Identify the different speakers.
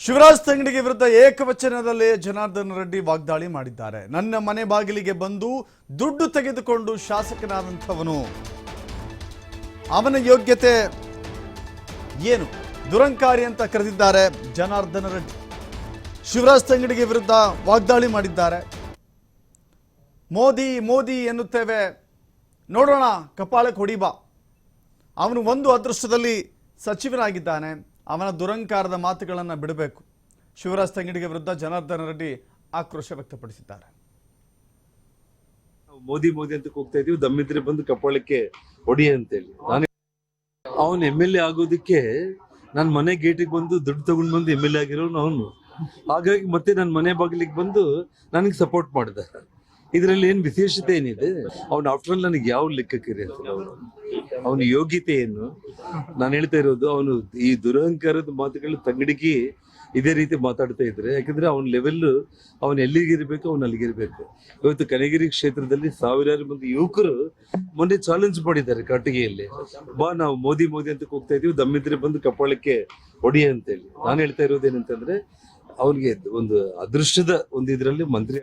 Speaker 1: ಶಿವರಾಜ್ ತಂಗಡಿಗೆ ವಿರುದ್ಧ ಏಕವಚನದಲ್ಲಿ ಜನಾರ್ದನ ರೆಡ್ಡಿ ವಾಗ್ದಾಳಿ ಮಾಡಿದ್ದಾರೆ. ನನ್ನ ಮನೆ ಬಾಗಿಲಿಗೆ ಬಂದು ದುಡ್ಡು ತೆಗೆದುಕೊಂಡು ಶಾಸಕನಾದಂಥವನು, ಅವನ ಯೋಗ್ಯತೆ ಏನು, ದುರಂಕಾರಿ ಅಂತ ಕರೆದಿದ್ದಾರೆ ಜನಾರ್ದನ ರೆಡ್ಡಿ. ಶಿವರಾಜ್ ತಂಗಡಿಗೆ ವಿರುದ್ಧ ವಾಗ್ದಾಳಿ ಮಾಡಿದ್ದಾರೆ. ಮೋದಿ ಮೋದಿ ಎನ್ನುತ್ತೇವೆ, ನೋಡೋಣ ಕಪಾಳಕ್ಕೆ ಹೊಡಿಬಾ. ಅವನು ಒಂದು ಅದೃಷ್ಟದಲ್ಲಿ ಸಚಿವನಾಗಿದ್ದಾನೆ, ಅವನ ದುರಂಕಾರದ ಮಾತುಗಳನ್ನು ಬಿಡಬೇಕು. ಶಿವರಾಜ್ ತಂಗಡಿಗೆ ವಿರುದ್ಧ ಜನಾರ್ದನ ರೆಡ್ಡಿ ಆಕ್ರೋಶ ವ್ಯಕ್ತಪಡಿಸಿದ್ದಾರೆ.
Speaker 2: ಮೋದಿ ಮೋದಿ ಅಂತ ಕೂಗ್ತಾ ಇದೀವಿ, ದಮ್ಮಿದ್ರೆ ಬಂದು ಕಪಾಳಕ್ಕೆ ಹೊಡಿ ಅಂತೇಳಿ. ನಾನು ಅವನು MLA ಆಗೋದಕ್ಕೆ ನನ್ನ ಮನೆ ಗೇಟಿಗೆ ಬಂದು ದುಡ್ಡು ತಗೊಂಡು ಬಂದು MLA ಆಗಿರೋನು ಅವನು. ಹಾಗಾಗಿ ಮತ್ತೆ ನನ್ನ ಮನೆ ಬಾಗಿಲಿಗೆ ಬಂದು ನನಗೆ ಸಪೋರ್ಟ್ ಮಾಡಿದ. ಇದರಲ್ಲಿ ಏನ್ ವಿಶೇಷತೆ ಏನಿದೆ? ಅವ್ನು ಆಫ್ಟರ್ ಆಲ್ ನನಗೆ ಯಾವ ಲೆಕ್ಕಕ್ಕಿರಿ ಅಂತ, ಅವನ ಯೋಗ್ಯತೆ ಏನು? ನಾನು ಹೇಳ್ತಾ ಇರೋದು, ಅವನು ಈ ದುರಹಂಕಾರದ ಮಾತುಗಳು ತಂಗಡಿಗೆ ಇದೇ ರೀತಿ ಮಾತಾಡ್ತಾ ಇದ್ರೆ, ಯಾಕಂದ್ರೆ ಅವನ ಲೆವೆಲ್ ಅವನು ಎಲ್ಲಿಗಿರ್ಬೇಕು ಅವನು ಅಲ್ಲಿಗಿರ್ಬೇಕು. ಇವತ್ತು ಕನಗಿರಿ ಕ್ಷೇತ್ರದಲ್ಲಿ ಸಾವಿರಾರು ಮಂದಿ ಯುವಕರು ಮೊನ್ನೆ ಚಾಲೆಂಜ್ ಮಾಡಿದ್ದಾರೆ ಕಾಟಿಗೆಯಲ್ಲಿ, ಬಾ ನಾವು ಮೋದಿ ಮೋದಿ ಅಂತ ಕೂಗ್ತಾ ಇದೀವಿ, ದಮ್ಮಿದ್ರೆ ಬಂದು ಕಪಾಳಕ್ಕೆ ಹೊಡಿ ಅಂತೇಳಿ. ನಾನು ಹೇಳ್ತಾ ಇರೋದು ಏನಂತಂದ್ರೆ, ಅವನಿಗೆ ಒಂದು ಅದೃಷ್ಟದ ಒಂದು ಇದರಲ್ಲಿ ಮಂತ್ರಿ